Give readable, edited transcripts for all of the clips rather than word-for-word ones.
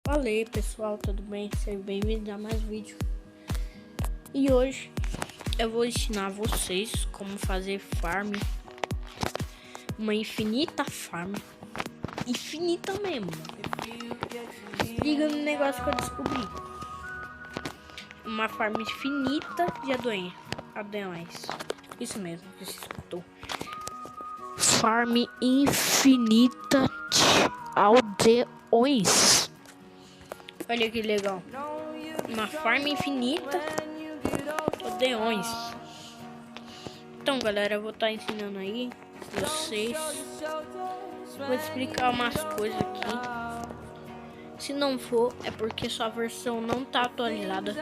Fala aí pessoal, tudo bem? Sejam bem-vindos a mais um vídeo. E hoje eu vou ensinar vocês como fazer farm. Uma infinita farm. Infinita mesmo. Liga no negócio que eu descobri. Uma farm infinita de aldeões. Isso mesmo, que você escutou. Farm infinita de aldeões. Olha que legal. Uma farm infinita de aldeões. Então, galera, eu vou estar ensinando aí vocês. Vou explicar umas coisas aqui. Se não for, é porque sua versão não tá atualizada.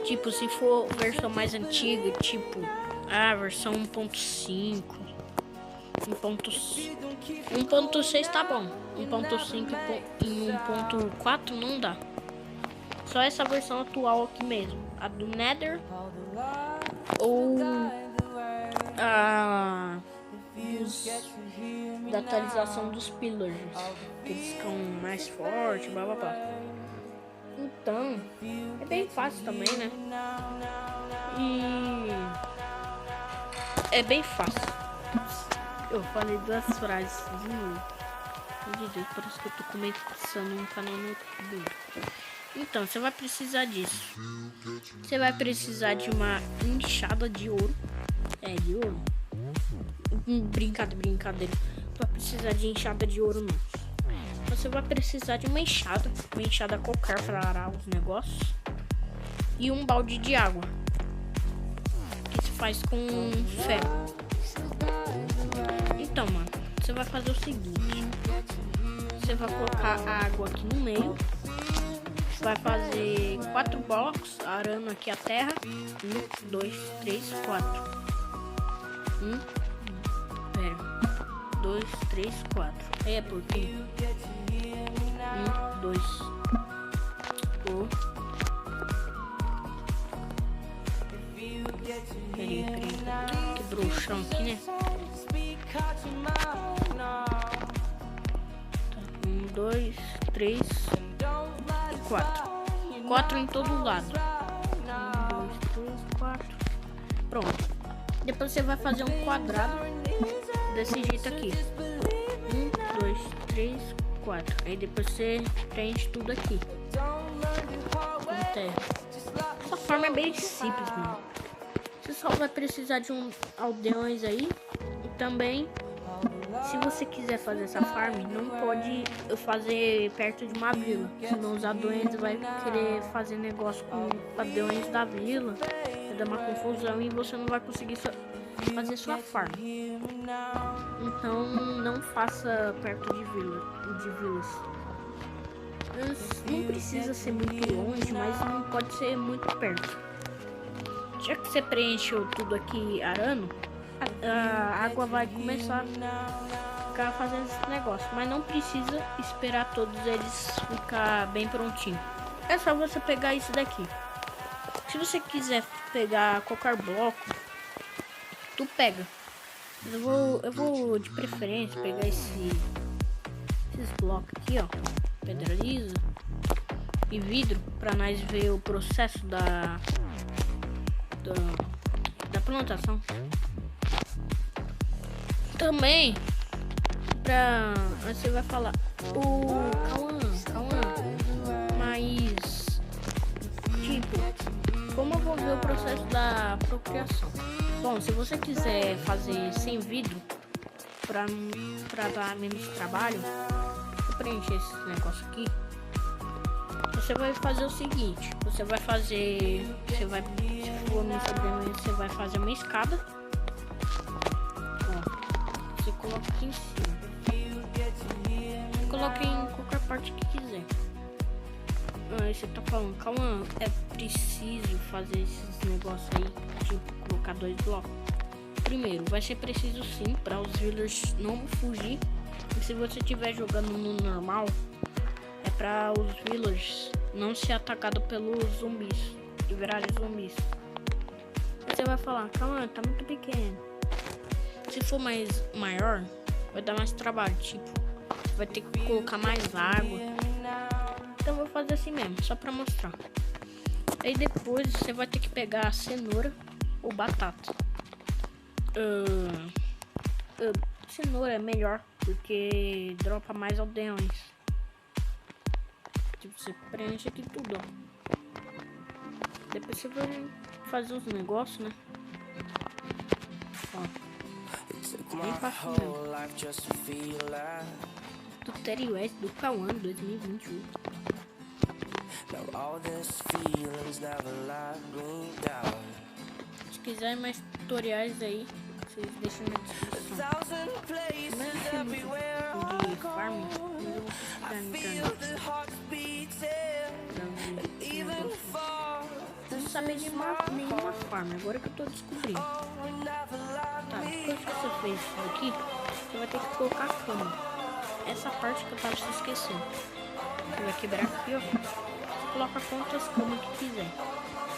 Tipo, se for versão mais antiga, tipo, versão 1.5, 1.6 tá bom. 1.5 e 1.4 não dá. Só essa versão atual aqui mesmo, a do Nether ou a da atualização dos Pillagers, que eles ficam mais fortes, blá blá blá. Então, é bem fácil também, né? E é bem fácil. Eu falei duas frases de novo. Meu Deus, parece que eu tô começando um canal no YouTube. Então, você vai precisar disso. Você vai precisar de uma enxada de ouro. De ouro. Brincadeira. Vai precisar de enxada de ouro não. Você vai precisar de uma enxada qualquer para arar os negócios. E um balde de água. Que se faz com ferro. Então, mano, você vai fazer o seguinte. Você vai colocar a água aqui no meio. Vai fazer 4 blocos, arando aqui a terra. 1, 2, 3, 4. 2, 3, 4. Aí é por quê? 1, 2. Peraí. Quebrou o chão aqui, né? 1, 2, 3, 4. 4 em todo lado. 1, 2, 3, 4. Pronto. Depois você vai fazer um quadrado desse jeito aqui. 1, 2, 3, 4. Aí depois você preenche tudo aqui com terra. Essa forma é bem simples, mano. Você só vai precisar de aldeões aí. E também, se você quiser fazer essa farm, não pode fazer perto de uma vila. Senão os aldeões vão querer fazer negócio com aldeões da vila. Vai dar uma confusão e você não vai conseguir fazer sua farm. Então não faça perto de vilas. Não precisa ser muito longe, mas não pode ser muito perto. Já que você preencheu tudo aqui arando, a água vai começar a ficar fazendo esse negócio. Mas não precisa esperar todos eles ficar bem prontinho. É só você pegar isso daqui. Se você quiser pegar qualquer bloco, tu pega. Eu vou de preferência pegar esses blocos aqui, ó. Pedra lisa e vidro, pra nós ver o processo da plantação. Também você vai falar Cauã, mas tipo, como eu vou ver o processo da procriação? Bom, se você quiser fazer sem vidro pra dar menos trabalho, vou preencher esse negócio aqui. Você vai fazer o seguinte, se for no sobremesa, você vai fazer uma escada. Ó, você coloca aqui em cima. Coloca em qualquer parte que quiser. Aí você tá falando, calma, é preciso fazer esses negócios aí, tipo, colocar 2 blocos. Primeiro, vai ser preciso sim, para os villagers não fugir. E se você estiver jogando no normal, é para os villagers não ser atacados pelos zumbis e virarem zumbis. Aí você vai falar, calma, tá muito pequeno. Se for maior, vai dar mais trabalho, tipo, vai ter que colocar mais água. Então eu vou fazer assim mesmo, só pra mostrar. Aí depois você vai ter que pegar a cenoura ou batata. Cenoura é melhor, porque dropa mais aldeões. Tipo, você preenche aqui tudo, ó. Depois você vai fazer os negócios, né? Ó. Bem fácil mesmo. Do Terry West, do Cauã, 2021. Se quiser mais tutoriais aí, vocês deixam na descrição. Não é de farming, mas eu vou pesquisar na internet. Não sabia de nenhuma farm, agora que eu tô descobrindo. Tá, depois que você fez isso daqui, você vai ter que colocar a cama. Essa parte que eu tava se esquecendo. Você vai quebrar aqui, ó. Você coloca quantas camas que quiser.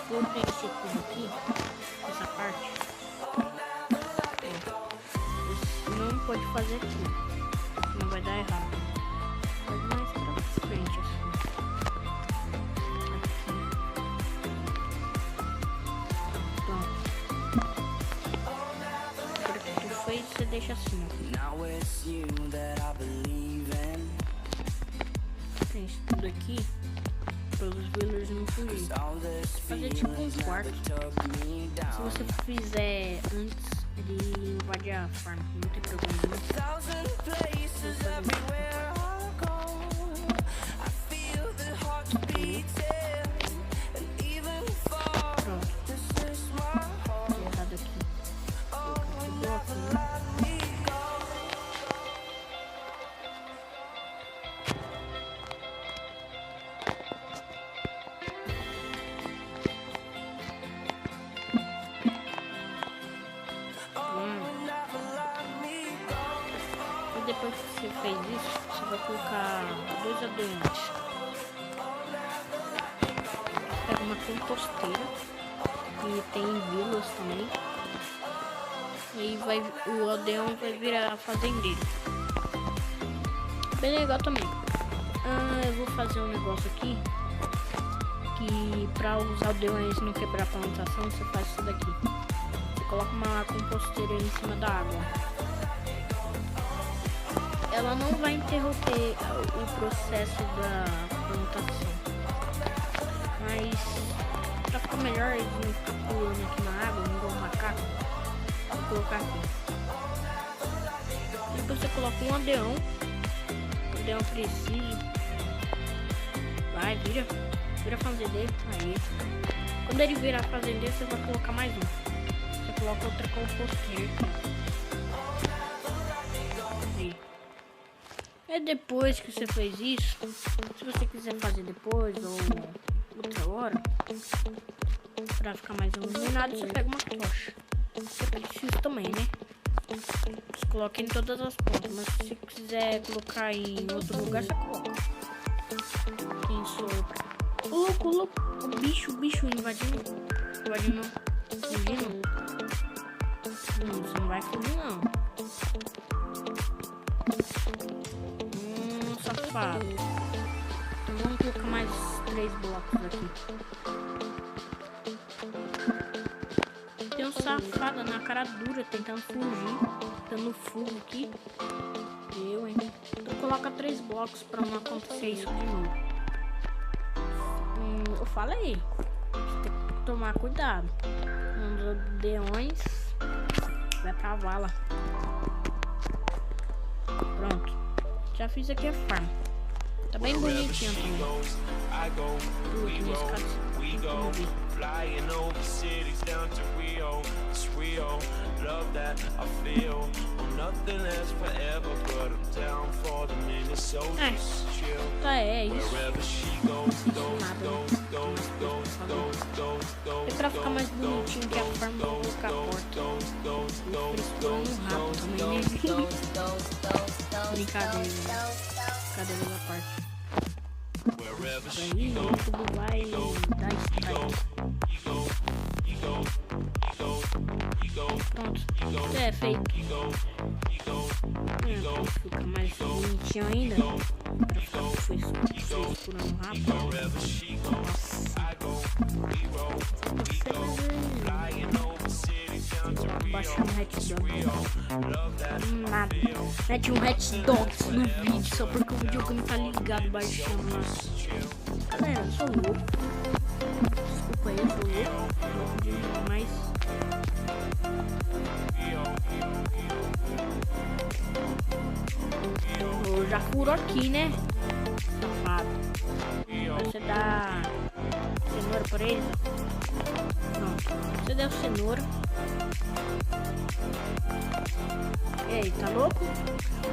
Vou preencher tudo aqui, essa parte. Você não pode fazer tudo, não vai dar errado. Faz mais pra frente assim. Você deixa assim, ó. Preenche tudo aqui para os villagers não fugirem. Fazer tipo um quarto. Se você fizer antes de invadir a farm, não tem problema nenhum. Depois que você fez isso, você vai colocar 2 aldeões. Pega uma composteira e tem vilas também. E aí o aldeão vai virar fazendeiro. Bem legal também. Eu vou fazer um negócio aqui que para os aldeões não quebrar a plantação, você faz isso daqui. Você coloca uma composteira em cima da água. Ela não vai interromper o processo da plantação, mas pra ficar melhor eles não ficar pulando aqui na água, não igual um macaco, vou colocar aqui. Depois você coloca um aldeão, o aldeão precisa, vai, vira fazendeiro, aí. Quando ele virar fazendeiro, você vai colocar mais um, você coloca outra composteira aqui. É depois que você fez isso, se você quiser fazer depois ou outra hora, pra ficar mais iluminado, você pega uma tocha. Você precisa também, né? Você coloca em todas as pontas, mas se você quiser colocar em outro lugar, você coloca. Quem sou? Louco, o bicho invadindo, fugindo. Você não vai fugir não. Safado. Então vamos colocar mais 3 blocos aqui. Tem um safado na cara dura tentando fugir, dando fuga aqui. Então coloca 3 blocos pra não acontecer isso de novo. Eu falei, você tem que tomar cuidado. Os aldeões vai pra vala. Pronto. Já fiz aqui a farm. Tá bem bonitinho também. Aqui nesse caso. É isso. E pra ficar mais bonitinho que a farm, vou colocar a porta. Vou um rato também, né? Brincadeira. Cadê a parte? Aí tudo vai dar strike. Pronto, é feito. Fica mais bonitinho ainda. Pra ficar frescurando rápido. Baixando o Hatdog. Nada. Mete um Hatdogs no vídeo só porque o videogame tá ligado baixando. Galera, eu sou louco. Desculpa aí, eu sou louco demais. Eu já furo aqui, né? Safado. Você dá cenoura pra eles? Não. Você deu cenoura. E aí, tá louco?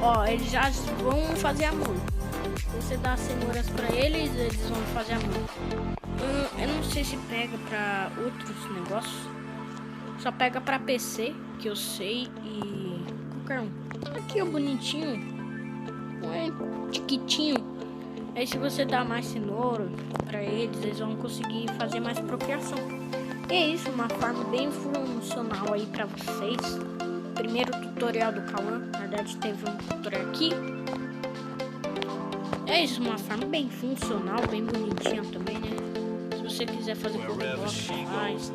Ó, eles já vão fazer amor. Você dá cenouras pra eles, eles vão fazer amor. Eu não sei se pega pra outros negócios. Só pega pra PC, que eu sei, e qualquer um. Aqui, ó, bonitinho. Tiquitinho. Aí se você dá mais cenoura pra eles, eles vão conseguir fazer mais procriação. E é isso, uma forma bem funcional aí pra vocês. Primeiro tutorial do Cauã. Na verdade teve um tutorial aqui. É isso, uma forma bem funcional, bem bonitinha também, né? Se você quiser fazer por negócio, faz.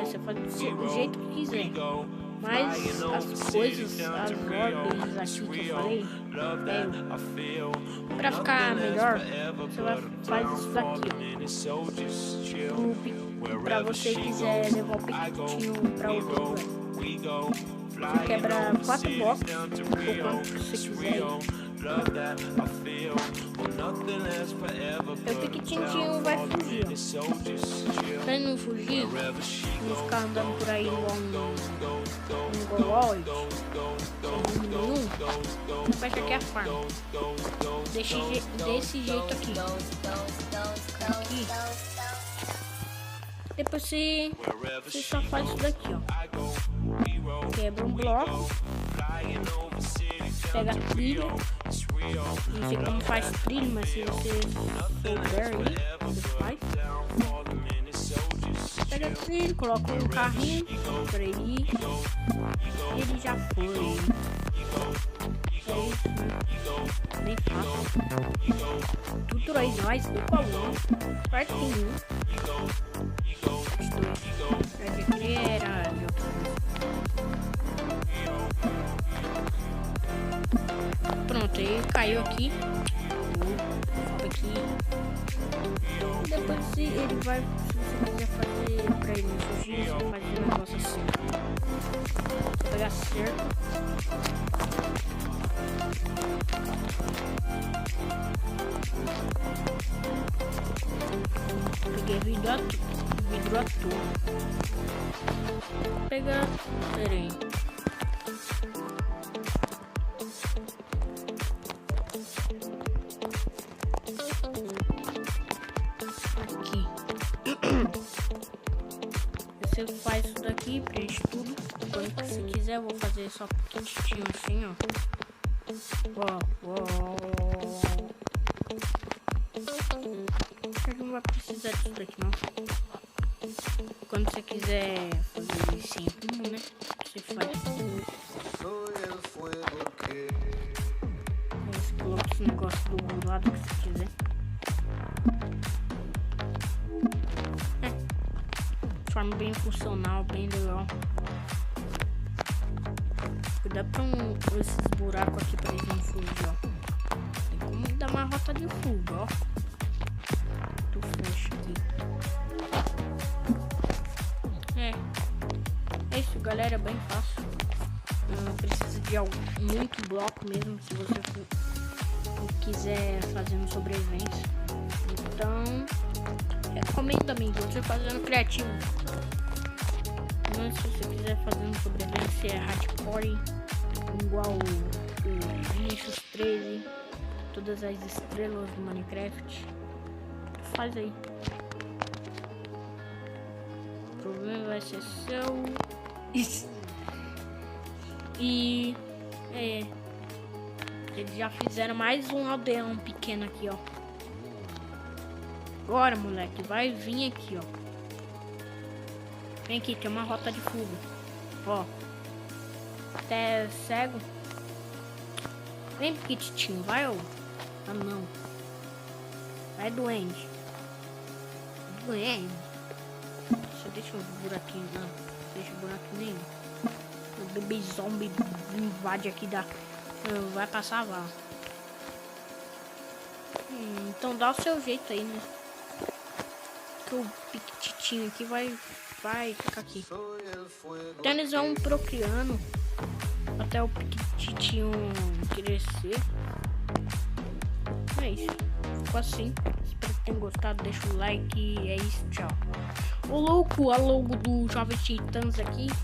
Você faz do jeito que quiser. Mas as coisas, as ordens aqui que eu falei, pra ficar melhor, você faz isso daqui, ó. Loop, pra você quiser levar o piquitinho pra outro lugar. Você quebra 4 blocos, ou quanto você quiser. O piquitinho vai fugir, ó. Pra ele não fugir, não ficar andando por aí igual um goloide, fecha aqui a farm. Desse jeito aqui. Depois você só faz isso daqui, ó. Quebra um bloco. Pega a trilha. Não sei como faz trilha, mas se você souber aí, você faz. Pega a trilha, coloca um carrinho pra ele ir. Ele já foi. É isso, né? Bem fácil. Tutorial nós do Cauã. Parte 1. Parte 2. Aqui era de outra coisa. Pronto, aí caiu aqui. Aqui. Depois se ele vai, se você quiser fazer pra ele não fugir, você faz um negócio assim. Vou pegar cerco. Peguei vidro à toa. Vou pegar. Pera aí. Você faz isso daqui, preenche tudo. Quando você quiser, eu vou fazer só pequitinho assim, ó. Não vai precisar disso daqui, não. Quando você quiser fazer sempre, né? Você faz. Você coloca esse negócio do lado que você quiser. Forma bem funcional, bem legal. Cuidado com esses buracos aqui pra eles não fugir, ó. Tem como dar uma rota de fuga, ó. Tu fecha aqui. É isso, galera, é bem fácil. Não precisa de muito bloco mesmo, se você quiser fazer no sobrevivência. Então, recomendo, amigo, você fazendo criativo. Mas se você quiser fazer um sobrevivência hardcore, igual o Vinicius 13, todas as estrelas do Minecraft, faz aí. O problema vai ser seu. E eles já fizeram mais um aldeão pequeno aqui, ó. Agora, moleque, vai vir aqui, ó. Vem aqui, tem uma rota de fuga. Ó. Até cego. Vem, pequitinho, vai, ó. Ah, não. Vai, duende. Duende. Só deixa um buraquinho, não. Deixa um buraquinho nenhum. O bebê zombie invade aqui da... Vai passar a vala. Então dá o seu jeito aí, né? Que o piquititinho aqui vai ficar aqui. Então eles vão procriando até o piquititinho crescer. É isso. Ficou assim. Espero que tenham gostado. Deixa o like e é isso. Tchau. O louco, a logo do Jovem Titãs aqui.